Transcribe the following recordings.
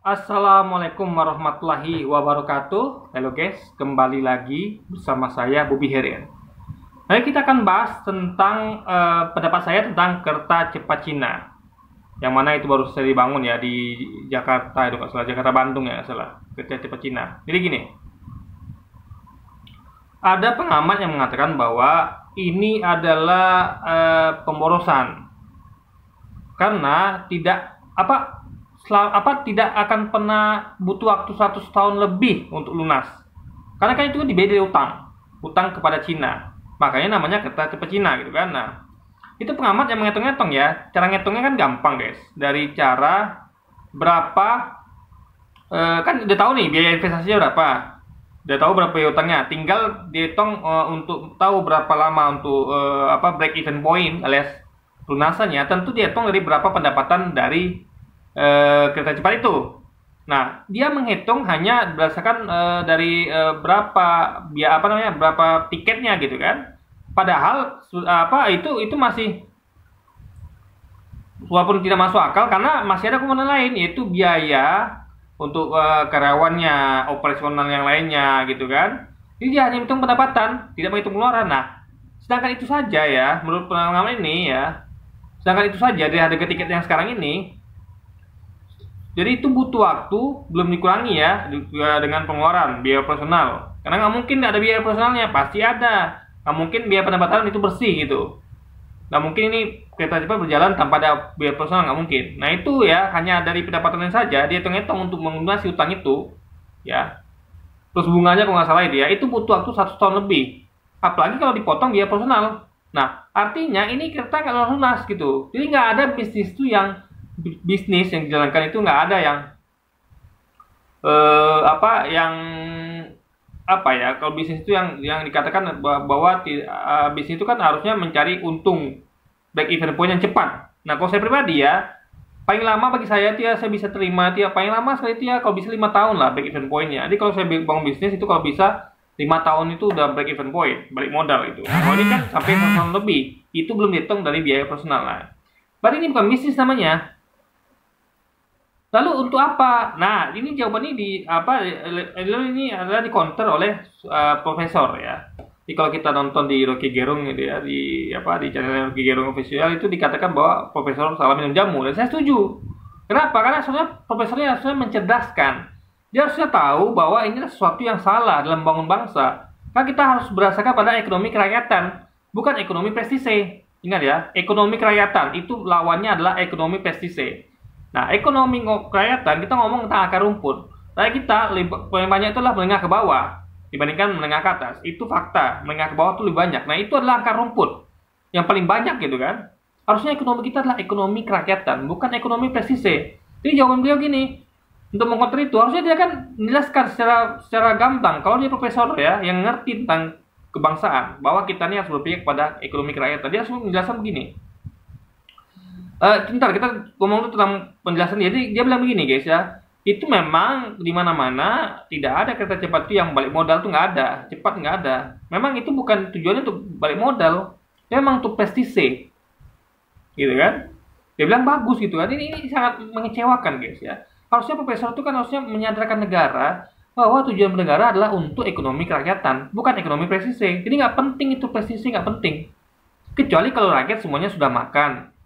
Assalamualaikum warahmatullahi wabarakatuh. Halo guys, kembali lagi bersama saya Bobby Herian. Nah, kita akan bahas tentang pendapat saya tentang kereta cepat Cina. Yang mana itu baru saja dibangun ya di Jakarta, itu nggak salah, Jakarta Bandung ya nggak salah, kereta cepat Cina. Jadi gini, ada pengamat yang mengatakan bahwa ini adalah pemborosan karena tidak akan pernah butuh waktu 100 tahun lebih untuk lunas. Karena kan itu kan dibayar dari utang kepada Cina. Makanya namanya kereta cepat Cina gitu kan. Nah, itu pengamat yang menghitung-hitung ya. Cara ngitungnya kan gampang, guys. Dari cara berapa kan udah tahu nih biaya investasinya berapa. Udah tahu berapa biaya utangnya. Tinggal dihitung untuk tahu berapa lama untuk break even point alias lunasannya. Tentu dihitung dari berapa pendapatan dari kereta cepat itu. Nah, dia menghitung hanya berdasarkan dari berapa tiketnya gitu kan. Padahal itu masih walaupun tidak masuk akal karena masih ada komponen lain yaitu biaya untuk karyawannya, operasional yang lainnya gitu kan. Jadi dia hanya hitung pendapatan, tidak menghitung pengeluaran. Nah, sedangkan itu saja ya, menurut pengalaman ini ya, sedangkan itu saja dari harga tiket yang sekarang ini. Jadi itu butuh waktu, belum dikurangi ya dengan pengeluaran biaya operasional. Karena nggak mungkin ada biaya operasionalnya, pasti ada. Nggak mungkin biaya pendapatan itu bersih gitu. Nggak mungkin ini kereta cepat berjalan tanpa ada biaya operasional, nggak mungkin. Nah itu ya hanya dari pendapatannya saja, dia hitung-hitung untuk melunasi utang itu, ya. Terus bunganya kalau nggak salah itu butuh waktu 100 tahun lebih. Apalagi kalau dipotong biaya operasional. Nah artinya ini kereta nggak lunas gitu. Jadi nggak ada bisnis yang dijalankan itu nggak ada yang kalau bisnis itu yang dikatakan bahwa bisnis itu kan harusnya mencari untung break even point yang cepat. Nah kalau saya pribadi ya paling lama bagi saya saya bisa terima paling lama sekali kalau bisa 5 tahun lah break even pointnya. Jadi kalau saya bangun bisnis itu kalau bisa 5 tahun itu udah break even point, balik modal itu. Nah, kalau ini kan sampai 1 tahun lebih, itu belum dihitung dari biaya personal lah. Berarti ini bukan bisnis namanya. Lalu untuk apa? Nah, ini jawabannya ini adalah di counter oleh profesor ya. Jadi kalau kita nonton di Rocky Gerung gitu ya, di channel Rocky Gerung official itu dikatakan bahwa profesor salah minum jamu dan saya setuju. Kenapa? Karena sebenarnya profesornya harusnya mencerdaskan. Dia harusnya tahu bahwa ini adalah sesuatu yang salah dalam membangun bangsa. Karena kita harus berdasarkan pada ekonomi kerakyatan, bukan ekonomi prestise. Ingat ya, ekonomi kerakyatan itu lawannya adalah ekonomi prestise. Nah, ekonomi kerakyatan kita ngomong tentang akar rumput. Tapi kita paling banyak itu adalah menengah ke bawah dibandingkan menengah ke atas. Itu fakta. Menengah ke bawah itu lebih banyak. Nah, itu adalah akar rumput yang paling banyak gitu kan. Harusnya ekonomi kita adalah ekonomi kerakyatan, bukan ekonomi prestise. Jadi jawaban beliau gini, untuk mengkonter itu harusnya dia kan menjelaskan secara gamblang. Kalau dia profesor ya yang ngerti tentang kebangsaan, bahwa kita ini harus berpihak pada ekonomi kerakyatan, dia harus menjelaskan begini. Sebentar kita ngomong tentang penjelasan dia. Jadi dia bilang begini guys ya, itu memang di mana-mana tidak ada kereta cepat itu yang balik modal tuh nggak ada, cepat nggak ada. Memang itu bukan tujuannya untuk balik modal, memang untuk prestise, gitu kan? Dia bilang bagus gitu kan. Ini sangat mengecewakan guys ya. Harusnya profesor itu kan harusnya menyadarkan negara bahwa tujuan negara adalah untuk ekonomi kerakyatan, bukan ekonomi prestise. Jadi nggak penting itu prestise, nggak penting. Kecuali kalau rakyat semuanya sudah makan,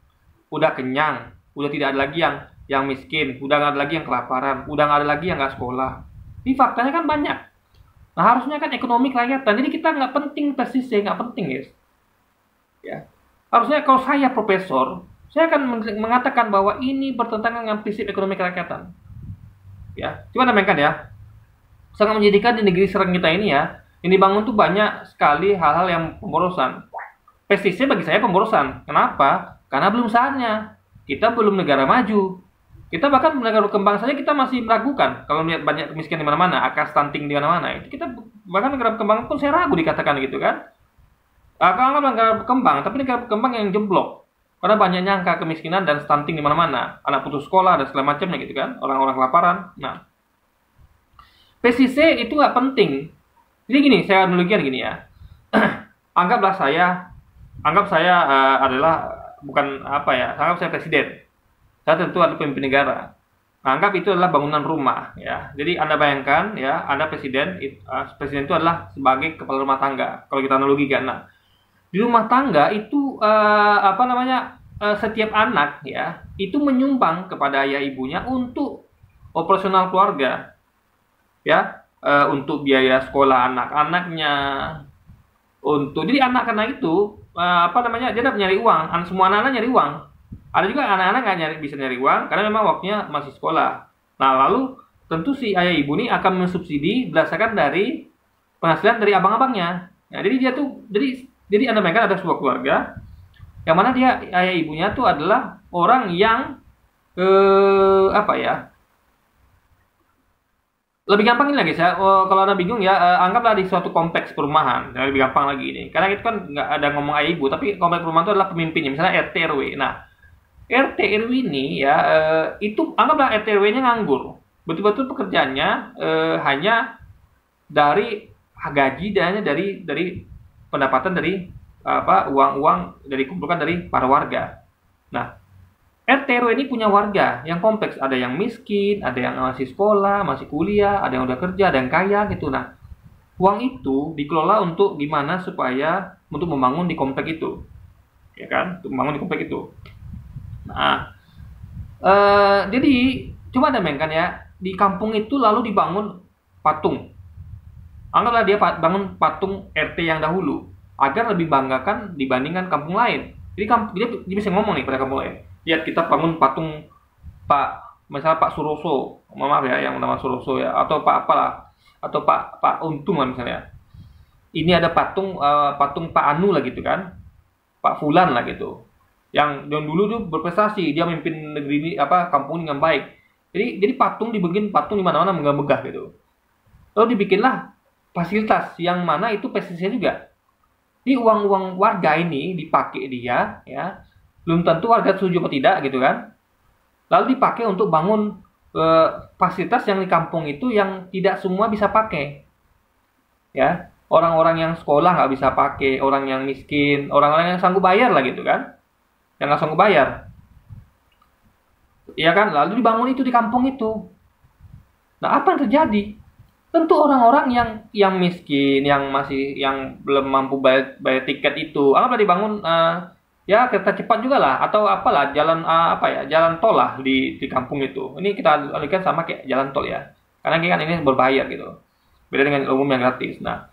udah kenyang, udah tidak ada lagi yang miskin, udah nggak ada lagi yang kelaparan, udah nggak ada lagi yang nggak sekolah. Ini faktanya kan banyak. Nah harusnya kan ekonomi kerakyatan. Jadi kita nggak penting prestise, nggak penting guys. Ya, harusnya kalau saya profesor, saya akan mengatakan bahwa ini bertentangan dengan prinsip ekonomi kerakyatan. Ya, coba bayangkan ya, sangat menjadikan di negeri serang kita ini ya, yang dibangun tuh banyak sekali hal-hal yang pemborosan. Prestise bagi saya pemborosan. Kenapa? Karena belum saatnya. Kita belum negara maju. Kita bahkan negara berkembang saja kita masih meragukan. Kalau melihat banyak kemiskinan di mana-mana, angka stunting di mana-mana, itu kita bahkan negara berkembang pun saya ragu dikatakan gitu kan. Kalau negara berkembang, tapi negara berkembang yang jeblok. Karena banyaknya angka kemiskinan dan stunting di mana-mana, anak putus sekolah dan segala macamnya gitu kan, orang-orang kelaparan. Nah, PCC itu nggak penting. Jadi gini, saya analogikan gini ya. Anggap saya adalah anggap saya presiden. Saya tentu ada pemimpin negara. Anggap itu adalah bangunan rumah, ya. Jadi Anda bayangkan, ya, Anda presiden, presiden itu adalah sebagai kepala rumah tangga. Kalau kita analogikan, nah, di rumah tangga itu setiap anak, ya, itu menyumbang kepada ayah ibunya untuk operasional keluarga, ya, untuk biaya sekolah anak-anaknya, jadi anak-anak itu dia dapat nyari uang, semua anak-anak nyari uang. Ada juga anak-anak nggak bisa nyari uang karena memang waktunya masih sekolah. Nah, lalu tentu si ayah ibu ini akan mensubsidi berdasarkan dari penghasilan dari abang-abangnya. Nah, jadi dia tuh jadi Anda bayangkan ada sebuah keluarga yang mana dia ayah ibunya tuh adalah orang yang lebih gampang ini lagi saya, kalau Anda bingung ya, anggaplah di suatu kompleks perumahan, yang lebih gampang lagi ini. Karena itu kan nggak ada ngomong ayah ibu, tapi kompleks perumahan itu adalah pemimpinnya, misalnya RT RW. Nah, RT RW ini ya, itu anggaplah RT RW-nya nganggur, betul-betul pekerjaannya hanya dari gaji dan dari pendapatan dari uang-uang dari kumpulkan dari para warga. Nah, RT RW ini punya warga yang kompleks, ada yang miskin, ada yang masih sekolah, masih kuliah, ada yang udah kerja, ada yang kaya gitu. Nah, uang itu dikelola untuk gimana supaya untuk membangun di komplek itu, ya kan? Untuk membangun di komplek itu. Nah, jadi coba Anda bayangkan ya, di kampung itu lalu dibangun patung. Anggaplah dia bangun patung RT yang dahulu agar lebih banggakan dibandingkan kampung lain. Jadi dia bisa ngomong nih pada kampung lain. Lihat, kita bangun patung misalnya Pak Suroso, maaf ya, yang nama Suroso ya, atau Pak apalah, atau Pak Untung lah misalnya. Ini ada patung Pak Anu lah gitu kan, Pak Fulan lah gitu. Yang dulu tuh berprestasi, dia memimpin negeri ini kampung ini dengan baik. Jadi patung dibikin patung di mana-mana megah-megah gitu. Lalu dibikinlah fasilitas yang mana itu pestisida juga. Ini uang-uang warga ini dipakai dia, ya. Belum tentu warga setuju atau tidak gitu kan. Lalu dipakai untuk bangun fasilitas yang di kampung itu yang tidak semua bisa pakai. Ya, orang-orang yang sekolah nggak bisa pakai, orang yang miskin, orang-orang yang sanggup bayar lah gitu kan. Yang nggak sanggup bayar. Iya kan? Lalu dibangun itu di kampung itu. Nah, apa yang terjadi? Tentu orang-orang yang miskin, yang belum mampu bayar tiket itu, anggaplah dibangun ya kereta cepat juga lah, atau apalah jalan jalan tol lah di kampung itu. Ini kita alihkan sama kayak jalan tol ya, karena kan ini berbayar gitu, beda dengan umum yang gratis. Nah,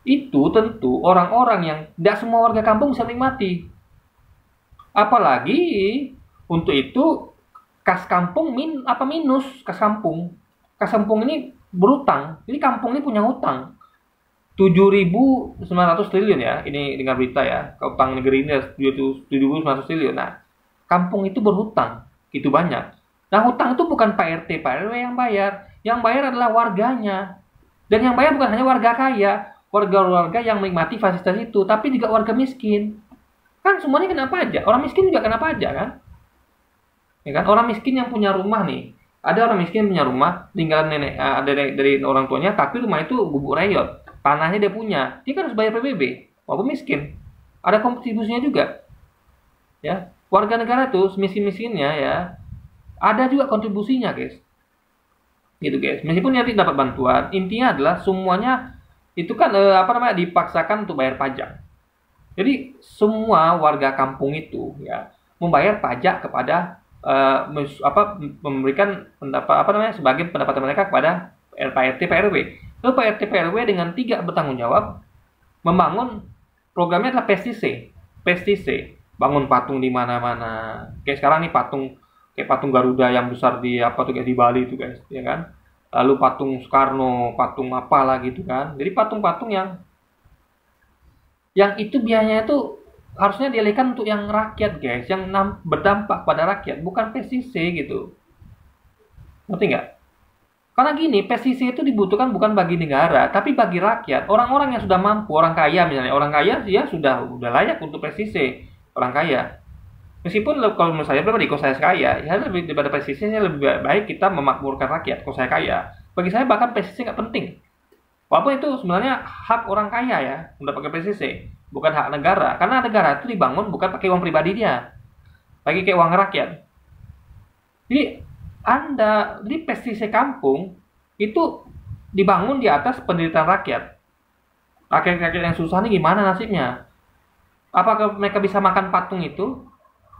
itu tentu orang-orang yang tidak semua warga kampung bisa nikmati. Apalagi untuk itu kas kampung minus kas kampung ini berutang. Jadi kampung ini punya hutang 7.900 triliun ya. Ini dengar berita ya. Utang negeri ini 7.900 triliun. Nah, kampung itu berhutang. Itu banyak. Nah, hutang itu bukan Pak RT, Pak RW yang bayar. Yang bayar adalah warganya. Dan yang bayar bukan hanya warga kaya, warga-warga yang menikmati fasilitas itu, tapi juga warga miskin. Kan semuanya kena pajak. Orang miskin juga kena pajak kan? Ya kan? Orang miskin yang punya rumah nih. Ada orang miskin punya rumah, tinggalan nenek dari orang tuanya, tapi rumah itu gubuk reyot. Tanahnya dia punya, dia kan harus bayar PBB, walaupun miskin. Ada kontribusinya juga. Ya, warga negara tuh miskin-miskinnya ya, ada juga kontribusinya, guys. Gitu, guys. Meskipun nanti dapat bantuan, intinya adalah semuanya itu kan dipaksakan untuk bayar pajak. Jadi semua warga kampung itu ya membayar pajak kepada memberikan sebagai pendapatan mereka kepada Pak RT Pak RW. Lalu Pak RT Pak RW dengan 3 bertanggung jawab membangun programnya adalah pestiside, bangun patung di mana-mana. Kayak sekarang nih kayak patung Garuda yang besar di di Bali itu, guys, ya kan. Lalu patung Soekarno, patung apalah gitu kan. Jadi patung-patung yang itu biayanya itu harusnya dialihkan untuk yang rakyat, guys, yang berdampak pada rakyat, bukan pestiside gitu. Ngerti nggak? Karena gini, pestiside itu dibutuhkan bukan bagi negara, tapi bagi rakyat. Orang-orang yang sudah mampu, orang kaya misalnya, orang kaya dia sudah layak untuk pestiside, orang kaya. Meskipun kalau menurut saya pribadi, kalau saya kaya, ya lebih daripada pestiside, lebih baik kita memakmurkan rakyat. Kalau saya kaya, bagi saya bahkan pestiside nggak penting. Walaupun itu sebenarnya hak orang kaya ya, udah pakai pestiside, bukan hak negara. Karena negara itu dibangun bukan pakai uang pribadi dia, lagi kayak uang rakyat. Jadi Jadi pestisida kampung itu dibangun di atas penderitaan rakyat. Rakyat-rakyat yang susah nih gimana nasibnya? Apakah mereka bisa makan patung itu?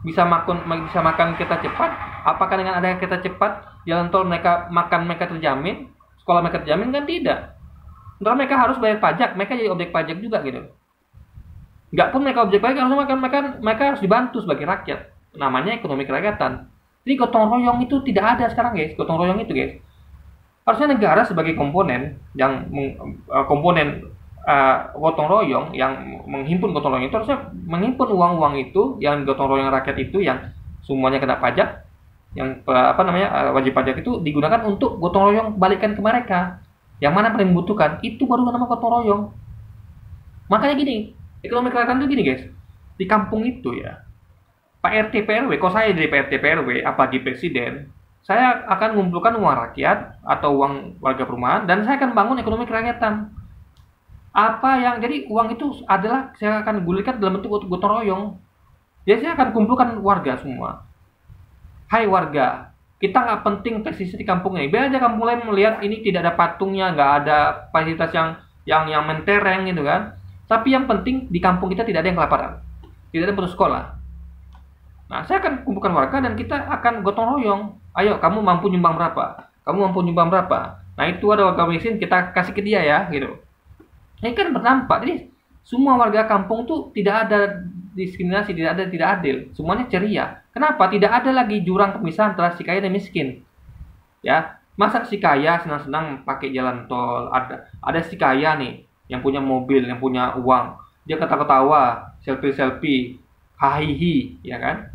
Bisa makan kereta cepat? Apakah dengan adanya kereta cepat, jalan tol mereka terjamin? Sekolah mereka terjamin? Kan tidak. Ntar mereka harus bayar pajak, mereka jadi objek pajak juga gitu. Nggak pun mereka objek pajak, mereka harus dibantu sebagai rakyat. Namanya ekonomi kerakyatan. Jadi gotong royong itu tidak ada sekarang guys, gotong royong itu guys. Harusnya negara sebagai komponen gotong royong yang menghimpun gotong royong itu harusnya menghimpun uang-uang itu yang gotong royong rakyat itu yang semuanya kena pajak, yang wajib pajak itu digunakan untuk gotong royong balikan ke mereka. Yang mana paling membutuhkan itu baru nama gotong royong. Makanya gini, ekonomi kerakyatan itu gini guys. Di kampung itu ya, Pak RT PRW, kalau saya dari Pak RT PRW apalagi presiden, saya akan mengumpulkan uang rakyat atau uang warga perumahan dan saya akan bangun ekonomi kerakyatan. Jadi uang itu adalah saya akan gulirkan dalam bentuk gotong royong. Jadi saya akan kumpulkan warga semua. Hai warga, kita nggak penting pesisir di kampung ini. Biar aja kampung lain melihat ini tidak ada patungnya, nggak ada fasilitas yang mentereng gitu kan. Tapi yang penting di kampung kita tidak ada yang kelaparan, tidak ada yang putus sekolah. Nah, saya akan kumpulkan warga dan kita akan gotong royong. Ayo, kamu mampu nyumbang berapa? Kamu mampu nyumbang berapa? Nah, itu ada warga miskin, kita kasih ke dia ya, gitu. Ini kan berdampak. Jadi semua warga kampung tuh tidak ada diskriminasi, tidak adil. Semuanya ceria. Kenapa? Tidak ada lagi jurang pemisahan antara si kaya dan miskin. Ya, masa si kaya senang-senang pakai jalan tol? Ada si kaya nih yang punya mobil, yang punya uang. Dia ketawa-ketawa, selfie, hahihi, ya kan?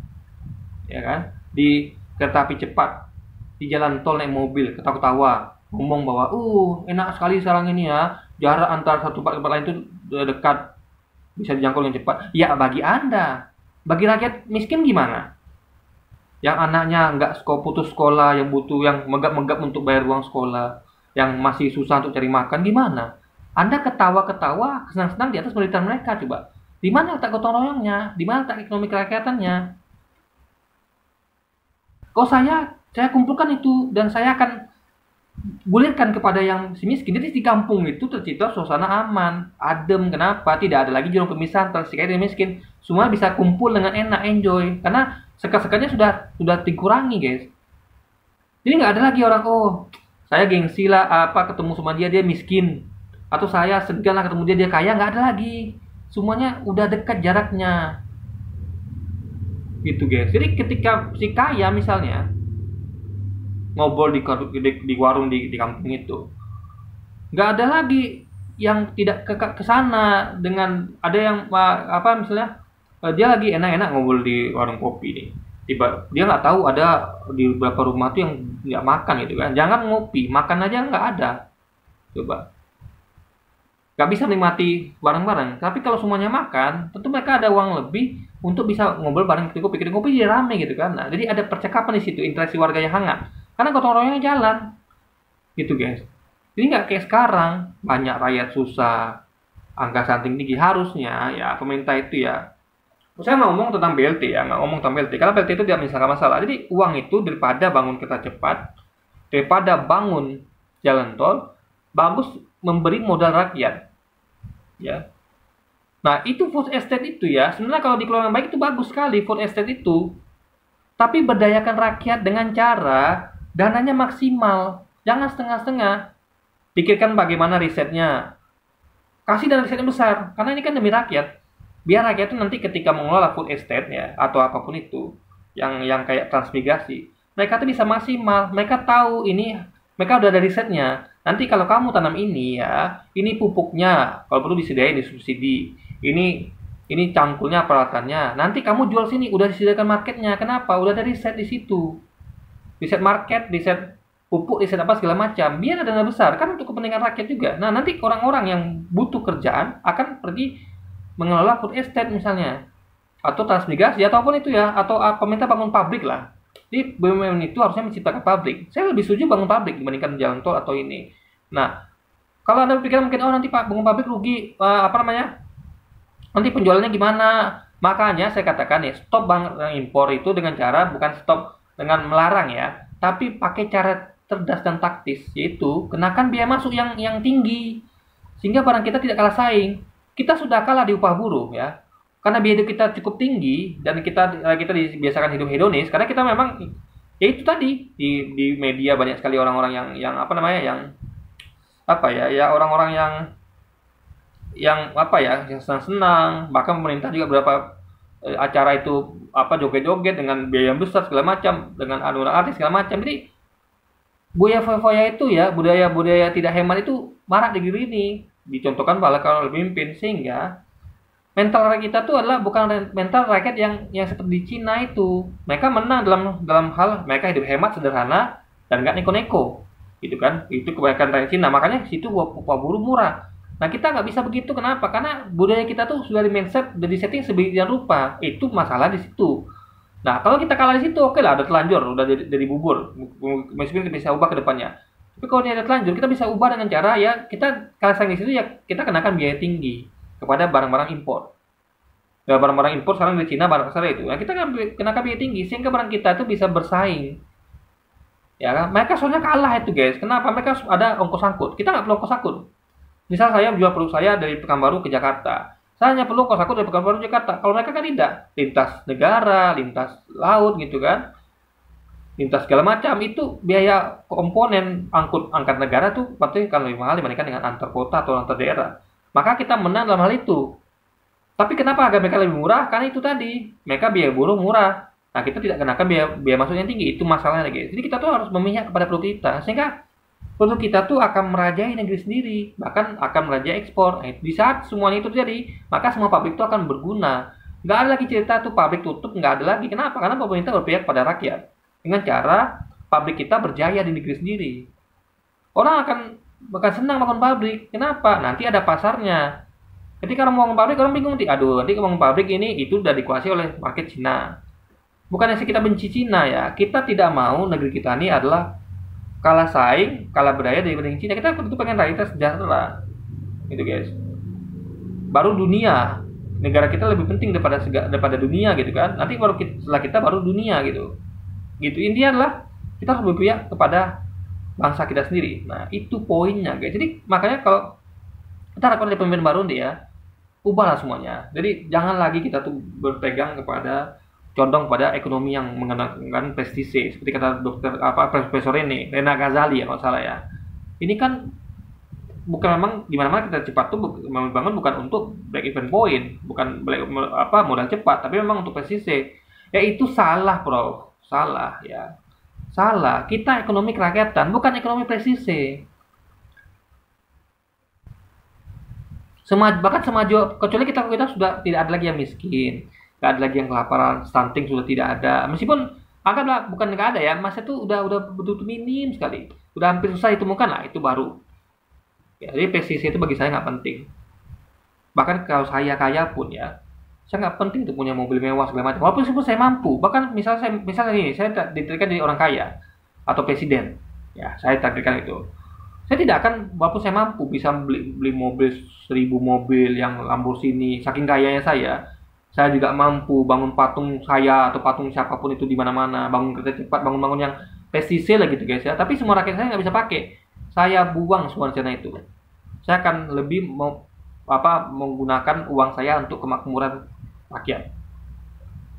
Ya kan? Di kereta api cepat, di jalan tol naik mobil, ketawa-ketawa, ngomong bahwa enak sekali sekarang ini ya, jarak antar satu tempat lain itu dekat, bisa dijangkau dengan cepat. Ya bagi Anda, bagi rakyat miskin gimana? Yang anaknya nggak putus sekolah, yang megap-megap untuk bayar uang sekolah, yang masih susah untuk cari makan, gimana? Anda ketawa-ketawa, senang-senang di atas penderitaan mereka, coba. Di mana letak gotong royongnya? Di mana letak ekonomi kerakyatannya? Kok saya kumpulkan itu dan saya akan gulirkan kepada yang si miskin. Jadi di kampung itu tercipta suasana aman, adem. Kenapa? Tidak ada lagi jurang pemisahan antara si kaya dan miskin. Semua bisa kumpul dengan enak, enjoy. Karena sekat-sekatnya sudah dikurangi, guys. Jadi nggak ada lagi orang, saya gengsi lah ketemu sama dia miskin, atau saya segan lah ketemu dia kaya. Nggak ada lagi. Semuanya udah dekat jaraknya. Gitu, guys. Jadi ketika si kaya misalnya ngobrol di warung di kampung itu, nggak ada lagi yang tidak ke sana dengan ada yang misalnya dia lagi enak-enak ngobrol di warung kopi nih, tiba dia nggak tahu ada di beberapa rumah tuh yang nggak makan gitu kan. Jangan ngopi, makan aja nggak ada, coba nggak bisa menikmati bareng-bareng. Tapi kalau semuanya makan, tentu mereka ada uang lebih untuk bisa ngobrol bareng ketika kopi jadi rame gitu kan. Nah, jadi ada percakapan di situ, interaksi warga yang hangat. Karena gotong royongnya jalan, gitu guys. Jadi nggak kayak sekarang banyak rakyat susah, angka stunting tinggi. Harusnya ya pemerintah itu ya. Saya nggak ngomong tentang BLT ya, nggak ngomong tentang BLT. Karena BLT itu tidak menyelesaikan masalah. Jadi uang itu daripada bangun kereta cepat, daripada bangun jalan tol, bagus memberi modal rakyat. Ya. Nah, itu food estate itu ya. Sebenarnya kalau dikelola baik itu bagus sekali food estate itu. Tapi berdayakan rakyat dengan cara dananya maksimal. Jangan setengah-setengah. Pikirkan bagaimana risetnya. Kasih dana risetnya besar. Karena ini kan demi rakyat. Biar rakyat itu nanti ketika mengelola food estate ya, atau apapun itu, yang kayak transmigrasi, mereka tuh bisa maksimal. Mereka tahu ini, mereka udah ada risetnya. Nanti kalau kamu tanam ini ya, ini pupuknya, kalau perlu disediain disubsidi. Ini cangkulnya, peralatannya. Nanti kamu jual sini, udah disediakan marketnya. Kenapa? Udah ada riset di situ. Riset market, riset pupuk, riset apa segala macam. Biar ada dana besar, kan untuk kepentingan rakyat juga. Nah, nanti orang-orang yang butuh kerjaan akan pergi mengelola food estate misalnya. Atau transmigrasi, ataupun itu ya. Atau pemerintah bangun pabrik lah. Jadi BUMN itu harusnya menciptakan pabrik. Saya lebih setuju bangun pabrik dibandingkan jalan tol atau ini. Nah, kalau Anda berpikir mungkin nanti Pak bangun pabrik rugi, nanti penjualannya gimana? Makanya saya katakan nih, stop impor itu dengan cara bukan stop dengan melarang ya, tapi pakai cara cerdas dan taktis, yaitu kenakan biaya masuk yang tinggi, sehingga barang kita tidak kalah saing. Kita sudah kalah di upah buruh ya, karena biaya hidup kita cukup tinggi dan kita dibiasakan hidup hedonis, karena kita memang ya itu tadi di media banyak sekali orang-orang yang apa namanya orang-orang yang apa ya yang senang-senang, bahkan pemerintah juga beberapa acara itu joget-joget dengan biaya yang besar segala macam, dengan anugerah artis segala macam. Jadi budaya itu ya, budaya tidak hemat itu marak di negeri ini, dicontohkan oleh pemimpin, sehingga mental rakyat kita tuh adalah bukan mental rakyat yang seperti di Cina itu. Mereka menang dalam hal mereka hidup hemat, sederhana, dan nggak neko-neko, gitu kan? Itu kebanyakan rakyat Cina. Makanya situ upah buruh murah. Nah, kita nggak bisa begitu. Kenapa? Karena budaya kita tuh sudah di mindset, sudah di setting sedemikian rupa. Itu masalah di situ. Nah, kalau kita kalah di situ, oke lah, udah telanjur, udah jadi bubur. Meskipun kita bisa ubah ke depannya. Tapi kalau dia ada telanjur, kita bisa ubah dengan cara ya kita kalah saing di situ ya kita kenakan biaya tinggi kepada barang-barang impor. Ya, barang-barang impor sekarang di Cina barang besar itu. Nah, kita kan kenakan biaya tinggi sehingga barang kita itu bisa bersaing. Ya kan? Mereka soalnya kalah itu, guys. Kenapa? Mereka ada ongkos angkut. Kita nggak perlu ongkos angkut. Misal saya jual produk saya dari Pekanbaru ke Jakarta. Saya hanya perlu ongkos angkut dari Pekanbaru ke Jakarta. Kalau mereka kan tidak. Lintas negara, lintas laut gitu kan. Lintas segala macam itu biaya komponen angkat negara tuh pasti kan lebih mahal dibandingkan dengan antar kota atau antar daerah. Maka kita menang dalam hal itu. Tapi kenapa harga mereka lebih murah? Karena itu tadi, mereka biaya buruh murah. Nah, kita tidak kenakan biaya masuk yang tinggi. Itu masalahnya, guys. Jadi kita tuh harus memihak kepada produk kita, sehingga produk kita tuh akan merajai negeri sendiri, bahkan akan merajai ekspor. Nah, di saat semuanya itu terjadi, maka semua pabrik itu akan berguna. Nggak ada lagi cerita tuh pabrik tutup, nggak ada lagi. Kenapa? Karena pemerintah berpihak pada rakyat. Dengan cara pabrik kita berjaya di negeri sendiri. Orang akan senang bangun pabrik. Kenapa? Nanti ada pasarnya. Ketika orang mau bangun pabrik, orang bingung. Nanti bangun pabrik ini itu udah dikuasai oleh market Cina. Bukannya kita benci Cina ya. Kita tidak mau negeri kita ini adalah kalah saing, kalah berdaya dibanding Cina. Kita tentu pengen rakyat sejahtera. Gitu, guys. Baru dunia. Negara kita lebih penting daripada dunia gitu kan. Nanti setelah kita baru dunia gitu. Gitu, intinya adalah kita harus berpihak kepada bangsa kita sendiri. Nah, itu poinnya, guys. Jadi makanya kalau kita harapkan dari pemimpin baru nih ya, ubahlah semuanya. Jadi jangan lagi kita tuh berpegang condong pada ekonomi yang menggunakan pestisida. Seperti kata profesor ini, Rena Ghazali ya kalau salah ya. Ini kan bukan memang di mana-mana kita cepat tuh membangun bukan untuk break even point, bukan modal cepat, tapi memang untuk pestisida. Ya itu salah, Prof. Salah ya. Salah. Kita ekonomi kerakyatan, bukan ekonomi presisi. Bahkan semaju, kecuali kita sudah tidak ada lagi yang miskin, tidak ada lagi yang kelaparan, stunting sudah tidak ada. Meskipun anggaplah bukan nggak ada ya, masa itu udah betul-betul minim sekali, udah hampir susah ditemukan lah, itu baru. Ya, jadi presisi itu bagi saya nggak penting. Bahkan kalau saya kaya pun ya, saya nggak penting untuk punya mobil mewah segala macam. Walaupun saya mampu, bahkan misalnya ini, saya ditargetkan jadi orang kaya atau presiden, ya saya targetkan itu. Saya tidak akan, walaupun saya mampu bisa beli mobil 1000 mobil yang Lamborghini, saking kayanya saya juga mampu bangun patung saya atau patung siapapun itu di mana-mana, bangun kereta cepat, bangun yang prestisnya lah gitu, guys ya. Tapi semua rakyat saya nggak bisa pakai. Saya buang semua rencana itu. Saya akan lebih menggunakan uang saya untuk kemakmuran rakyat.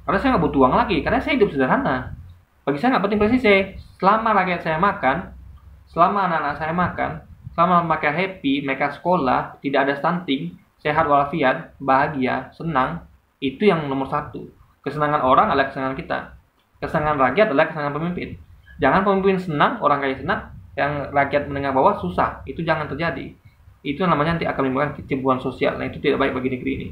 Karena saya nggak butuh uang lagi, karena saya hidup sederhana. Bagi saya nggak penting presisi. Selama rakyat saya makan, selama anak-anak saya makan, selama mereka happy, mereka sekolah, tidak ada stunting, sehat walafiat, bahagia, senang, itu yang nomor satu. Kesenangan orang adalah kesenangan kita. Kesenangan rakyat adalah kesenangan pemimpin. Jangan pemimpin senang, orang kaya senang, yang rakyat menengah bawah susah. Itu jangan terjadi. Itu namanya nanti akan menimbulkan kecemburuan sosial. Nah, itu tidak baik bagi negeri ini.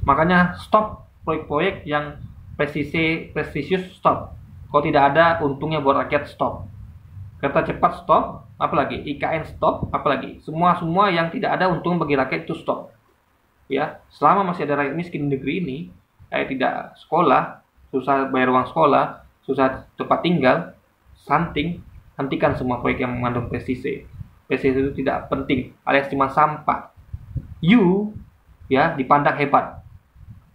Makanya stop proyek-proyek yang prestisius, stop. Kalau tidak ada untungnya buat rakyat, stop. Kereta cepat stop, apalagi IKN stop, apalagi semua yang tidak ada untung bagi rakyat itu stop. Ya, selama masih ada rakyat miskin di negeri ini, tidak sekolah, susah bayar uang sekolah, susah tempat tinggal, stunting, hentikan semua proyek yang mengandung pestisida. Pestisida itu tidak penting, alias cuma sampah. You ya dipandang hebat.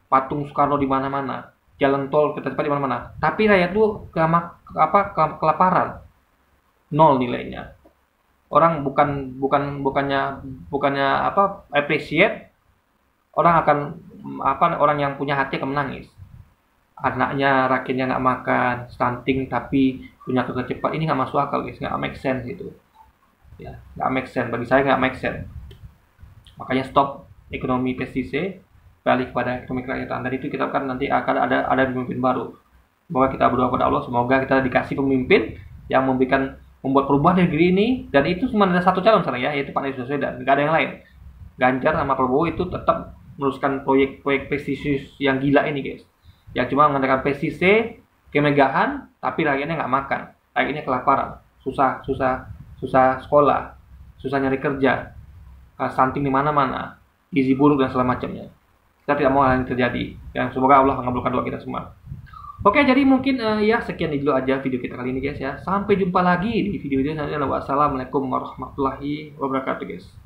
Patung Soekarno di mana-mana. jalan tol kereta cepat di mana-mana. Tapi rakyat tuh kelaparan, nol nilainya. Orang bukannya appreciate, orang akan orang yang punya hati akan menangis. Anaknya, rakyatnya nggak makan, stunting, tapi punya kereta cepat, ini nggak masuk akal guys, nggak make sense gitu. Ya, nggak make sense, bagi saya nggak make sense. Makanya stop ekonomi pestisida, balik kepada ekonomi kerakyatan. Dan itu kita kan nanti akan ada pemimpin baru. Semoga kita berdoa kepada Allah, semoga kita dikasih pemimpin yang membuat perubahan di negeri ini. Dan itu cuma ada satu calon sekarang ya, yaitu Pak Anies Baswedan, nggak ada yang lain. Ganjar sama Prabowo itu tetap meneruskan proyek-proyek pestisida yang gila ini guys, yang cuma mengandalkan pestisida, kemegahan, tapi rakyatnya nggak makan, rakyatnya kelaparan, susah sekolah, susah nyari kerja, stunting di mana-mana, gizi buruk dan segala macamnya. Kita tidak mau hal yang terjadi. Dan semoga Allah mengabulkan doa kita semua. Oke, jadi mungkin ya sekian dulu aja video kita kali ini guys ya. Sampai jumpa lagi di video selanjutnya. Wassalamualaikum warahmatullahi wabarakatuh guys.